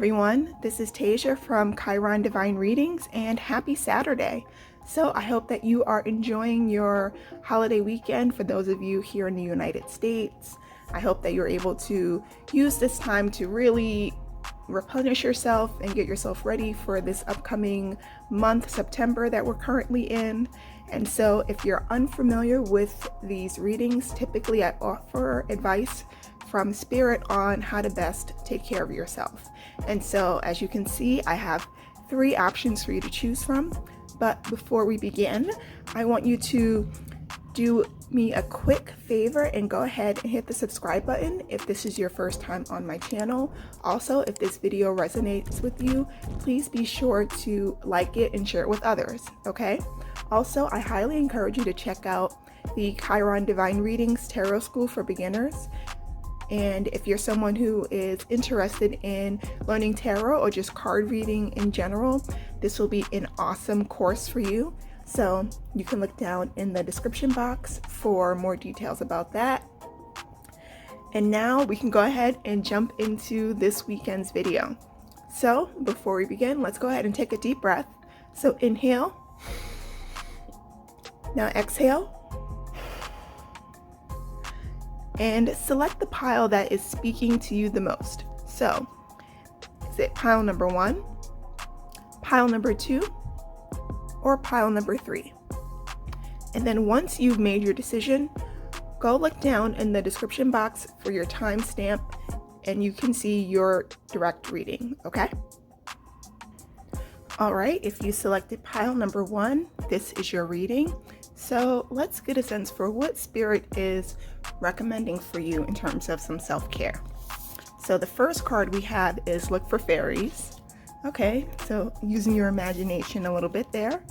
everyone, this is Tasia from Chiron Divine Readings, and happy Saturday. So I hope that you are enjoying your holiday weekend for those of you here in the United States. I hope that you're able to use this time to really replenish yourself and get yourself ready for this upcoming month, September, that we're currently in. And so if you're unfamiliar with these readings, typically I offer advice from Spirit on how to best take care of yourself. And so as you can see, I have 3 options for you to choose from. But before we begin, I want you to do me a quick favor and go ahead and hit the subscribe button if this is your first time on my channel. Also, if this video resonates with you, please be sure to like it and share it with others, okay? Also, I highly encourage you to check out the Chiron Divine Readings Tarot School for Beginners. And if you're someone who is interested in learning tarot or just card reading in general, this will be an awesome course for you. So you can look down in the description box for more details about that. And now we can go ahead and jump into this weekend's video. So before we begin, let's go ahead and take a deep breath. So inhale. Now exhale. And select the pile that is speaking to you the most. So, is it pile number 1, pile number 2, or pile number 3? And then once you've made your decision, go look down in the description box for your timestamp and you can see your direct reading, okay? All right, if you selected pile number 1, this is your reading. So let's get a sense for what Spirit is recommending for you in terms of some self-care. So the first card we have is Look for Fairies. Okay, so using your imagination a little bit there.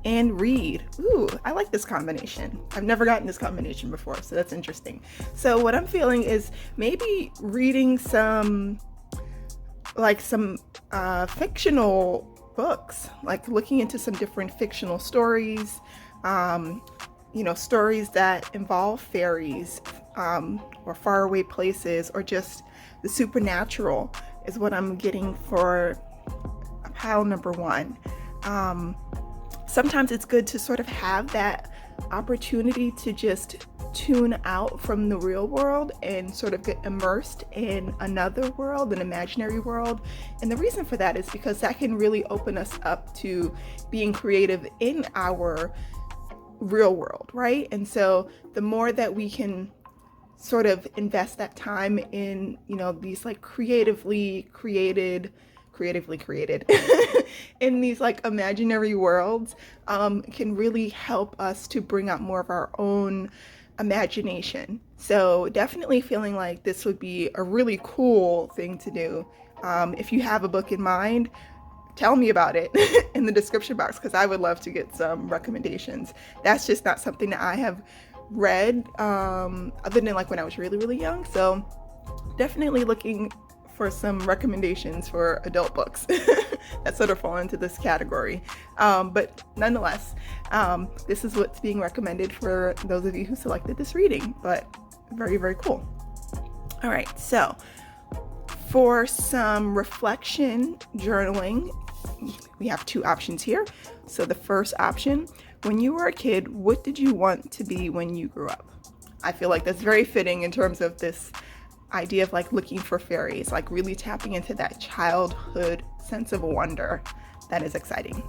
And Read. Ooh, I like this combination. I've never gotten this combination before, so that's interesting. So what I'm feeling is maybe reading some fictional books, like looking into some different fictional stories, stories that involve fairies, or faraway places, or just the supernatural is what I'm getting for pile number 1. Sometimes it's good to sort of have that opportunity to just tune out from the real world and sort of get immersed in another world, an imaginary world. And the reason for that is because that can really open us up to being creative in our real world, right? And so the more that we can sort of invest that time in, these like creatively created in these like imaginary worlds, can really help us to bring out more of our own imagination. So definitely feeling like this would be a really cool thing to do. If you have a book in mind, tell me about it in the description box, because I would love to get some recommendations. That's just not something that I have read other than like when I was really, really young. So definitely looking for some recommendations for adult books that sort of fall into this category. But nonetheless, this is what's being recommended for those of you who selected this reading, but very, very cool. All right, so for some reflection journaling, we have 2 options here. So the first option, when you were a kid, what did you want to be when you grew up? I feel like that's very fitting in terms of this idea of like looking for fairies, like really tapping into that childhood sense of wonder. That is exciting.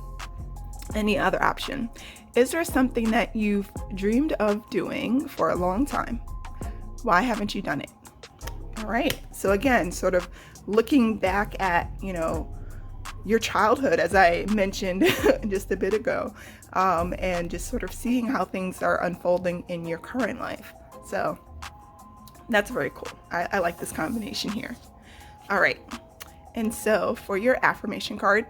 Any other option? Is there something that you've dreamed of doing for a long time? Why haven't you done it? All right, so again, sort of looking back at, your childhood, as I mentioned just a bit ago, and just sort of seeing how things are unfolding in your current life. So that's very cool. I like this combination here. All right, and so for your affirmation card,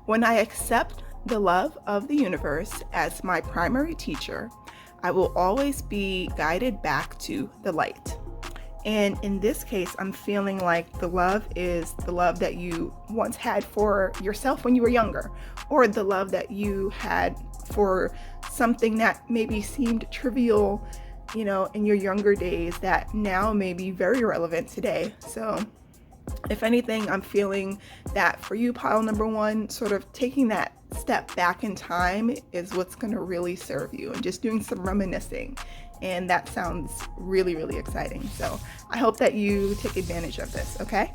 when I accept the love of the universe as my primary teacher, I will always be guided back to the light. And in this case, I'm feeling like the love is the love that you once had for yourself when you were younger, or the love that you had for something that maybe seemed trivial, in your younger days that now may be very relevant today. So If anything, I'm feeling that for you, pile number one, sort of taking that step back in time is what's going to really serve you, and just doing some reminiscing. And that sounds really, really exciting. So I hope that you take advantage of this, okay?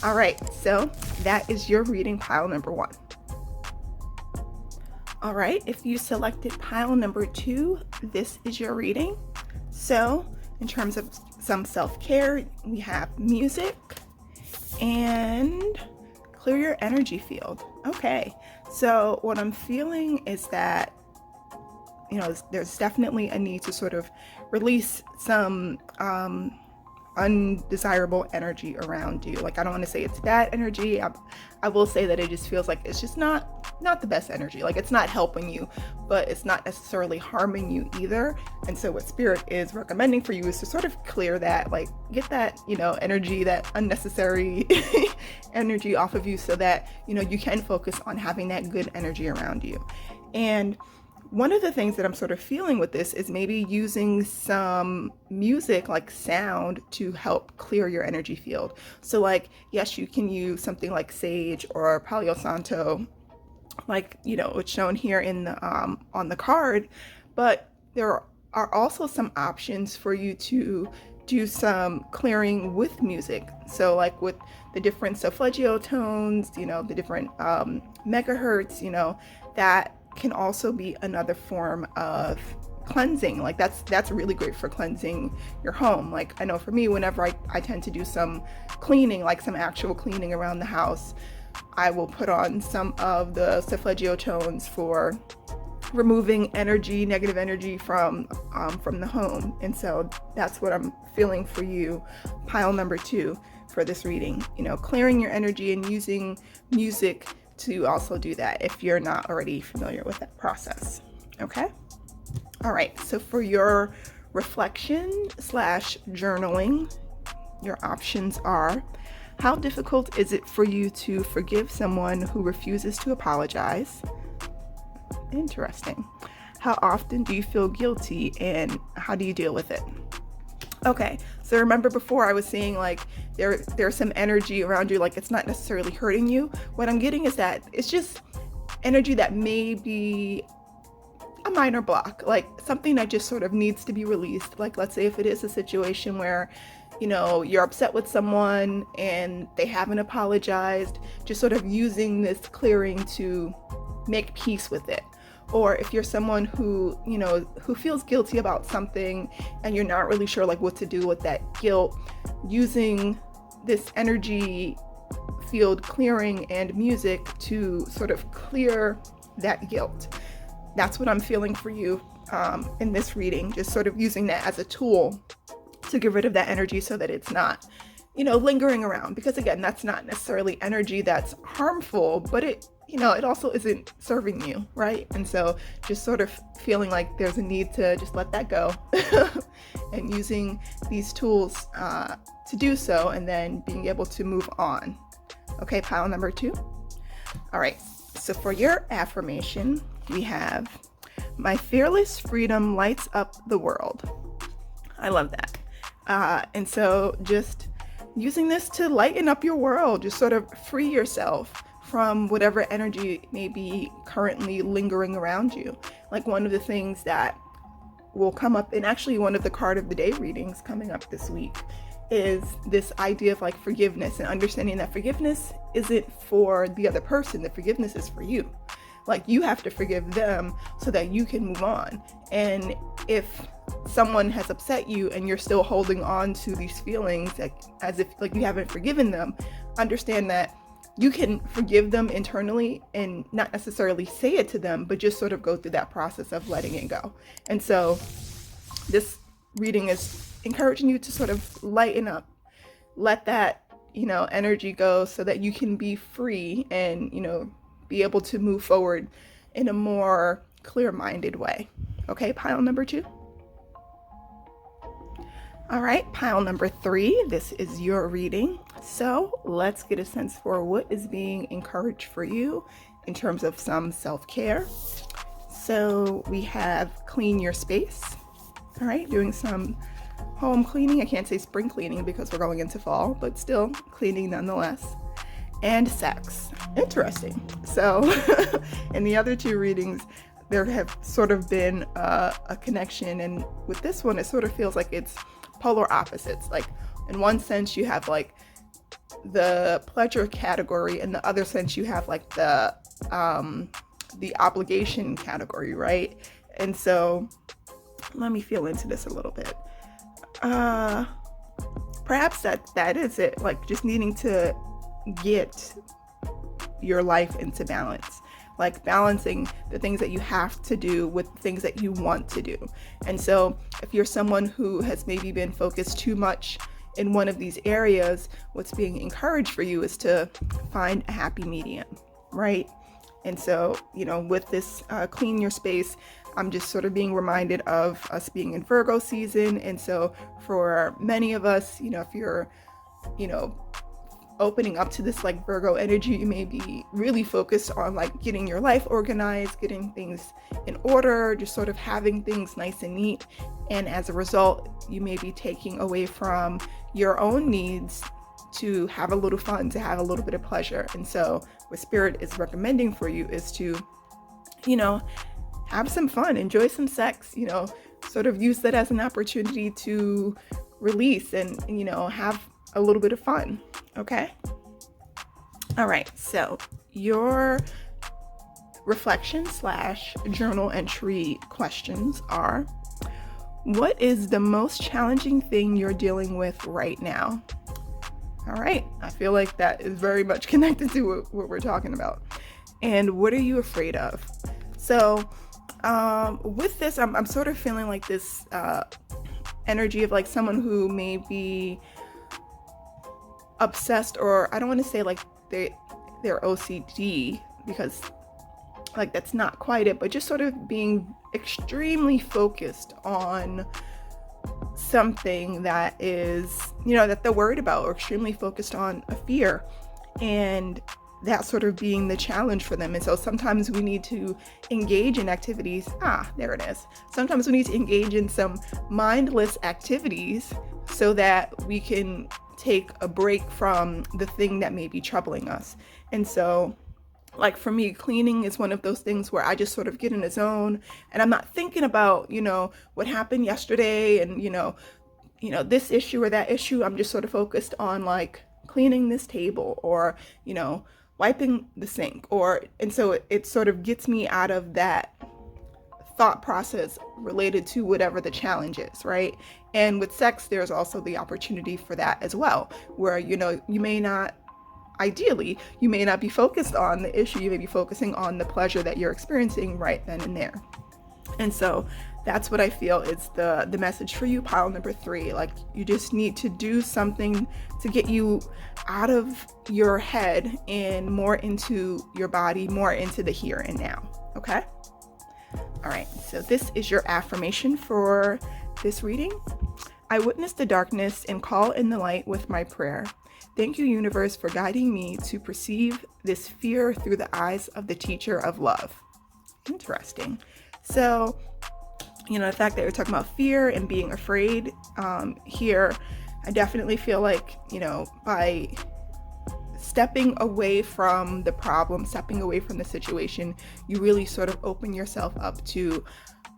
All right, so that is your reading, pile number one. All right, if you selected pile number two, this is your reading. So in terms of some self-care, we have music and clear your energy field. Okay, so what I'm feeling is that, there's definitely a need to sort of release some undesirable energy around you. Like, I don't want to say it's bad energy. I will say that it just feels like it's just not the best energy. Like, it's not helping you, but it's not necessarily harming you either. And so what Spirit is recommending for you is to sort of clear that, like, get that, energy, that unnecessary energy off of you, so that, you can focus on having that good energy around you. And one of the things that I'm sort of feeling with this is maybe using some music, like sound, to help clear your energy field. So like, yes, you can use something like sage or Palo Santo, like, it's shown here in the on the card, but there are also some options for you to do some clearing with music. So like with the different solfeggio tones, the different megahertz, that can also be another form of cleansing. Like that's really great for cleansing your home. Like, I know for me, whenever I tend to do some cleaning, like some actual cleaning around the house, I will put on some of the solfeggio tones for removing energy, negative energy from the home. And so that's what I'm feeling for you, pile number two, for this reading. Clearing your energy and using music to also do that, if you're not already familiar with that process. Okay? All right, so for your reflection / journaling, your options are: how difficult is it for you to forgive someone who refuses to apologize? Interesting. How often do you feel guilty, and how do you deal with it? Okay, so remember before I was saying, like, there's some energy around you, like it's not necessarily hurting you. What I'm getting is that it's just energy that may be a minor block, like something that just sort of needs to be released. Like, let's say if it is a situation where, you're upset with someone and they haven't apologized, just sort of using this clearing to make peace with it. Or if you're someone who feels guilty about something and you're not really sure like what to do with that guilt, using this energy field clearing and music to sort of clear that guilt. That's what I'm feeling for you in this reading, just sort of using that as a tool to get rid of that energy so that it's not, lingering around. Because again, that's not necessarily energy that's harmful, but it also isn't serving you, right? And so just sort of feeling like there's a need to just let that go and using these tools to do so, and then being able to move on. Okay, pile number two. All right, so for your affirmation, we have: my fearless freedom lights up the world. I love that. And so just using this to lighten up your world, just sort of free yourself from whatever energy may be currently lingering around you. Like, one of the things that will come up in actually one of the card of the day readings coming up this week is this idea of like forgiveness, and understanding that forgiveness isn't for the other person, the forgiveness is for you. Like, you have to forgive them so that you can move on. And if someone has upset you and you're still holding on to these feelings, like as if like you haven't forgiven them, understand that you can forgive them internally and not necessarily say it to them, but just sort of go through that process of letting it go. And so this reading is encouraging you to sort of lighten up, let that, energy go, so that you can be free and, be able to move forward in a more clear-minded way. Okay, pile number two. All right, pile number three, this is your reading. So let's get a sense for what is being encouraged for you in terms of some self-care. So we have clean your space. All right, doing some home cleaning. I can't say spring cleaning because we're going into fall, but still cleaning nonetheless. And sex. Interesting. So in the other two readings, there have sort of been a connection, and with this one, it sort of feels like it's polar opposites. Like in one sense, you have like the pleasure category, in the other sense, you have like the obligation category, right? And so let me feel into this a little bit. Perhaps that is it, like just needing to get your life into balance, like balancing the things that you have to do with things that you want to do. And so if you're someone who has maybe been focused too much in one of these areas, what's being encouraged for you is to find a happy medium, right? And so, with this clean your space, I'm just sort of being reminded of us being in Virgo season. And so for many of us, if you're, opening up to this like Virgo energy, you may be really focused on like getting your life organized, getting things in order, just sort of having things nice and neat. And as a result, you may be taking away from your own needs to have a little fun, to have a little bit of pleasure. And so what Spirit is recommending for you is to, have some fun, enjoy some sex, sort of use that as an opportunity to release and have a little bit of fun. Okay. All right. So your reflection / journal entry questions are: what is the most challenging thing you're dealing with right now? All right. I feel like that is very much connected to what we're talking about. And what are you afraid of? So with this, I'm sort of feeling like this energy of like someone who may be obsessed, or I don't want to say like they're OCD, because like that's not quite it, but just sort of being extremely focused on something that is, that they're worried about, or extremely focused on a fear, and that sort of being the challenge for them. And so sometimes we need to engage in activities. There it is. Sometimes we need to engage in some mindless activities so that we can take a break from the thing that may be troubling us. And so like for me, cleaning is one of those things where I just sort of get in a zone, and I'm not thinking about, what happened yesterday and, this issue or that issue. I'm just sort of focused on like cleaning this table, or, wiping the sink, and so it sort of gets me out of that thought process related to whatever the challenge is, right? And with sex, there's also the opportunity for that as well, where, you may not, ideally, you may not be focused on the issue, you may be focusing on the pleasure that you're experiencing right then and there. And so that's what I feel is the message for you, pile number 3. Like you just need to do something to get you out of your head and more into your body, more into the here and now. Okay? All right. So this is your affirmation for this reading. I witness the darkness and call in the light with my prayer. Thank you, universe, for guiding me to perceive this fear through the eyes of the teacher of love. Interesting. So, the fact that you're talking about fear and being afraid here, I definitely feel like, by stepping away from the problem, stepping away from the situation, you really sort of open yourself up to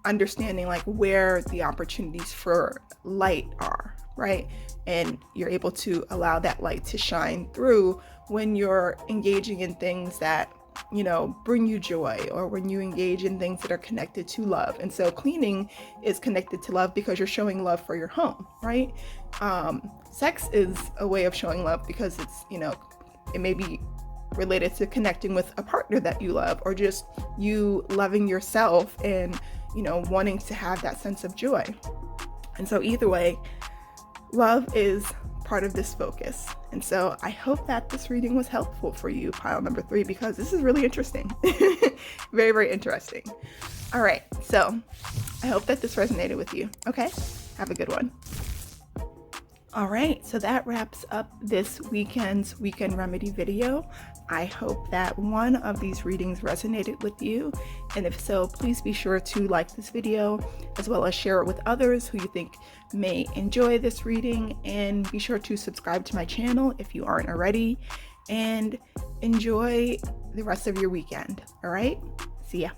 understanding like where the opportunities for light are, right? And you're able to allow that light to shine through when you're engaging in things that, bring you joy, or when you engage in things that are connected to love. And so cleaning is connected to love because you're showing love for your home, right? Sex is a way of showing love because it's, it may be related to connecting with a partner that you love, or just you loving yourself and, wanting to have that sense of joy. And so either way, love is part of this focus. And so I hope that this reading was helpful for you, pile number 3, because this is really interesting. Very, very interesting. All right. So I hope that this resonated with you. Okay. Have a good one. All right, so that wraps up this weekend's weekend remedy video. I hope that one of these readings resonated with you, and if so, please be sure to like this video as well as share it with others who you think may enjoy this reading, and be sure to subscribe to my channel if you aren't already, and enjoy the rest of your weekend. All right, see ya.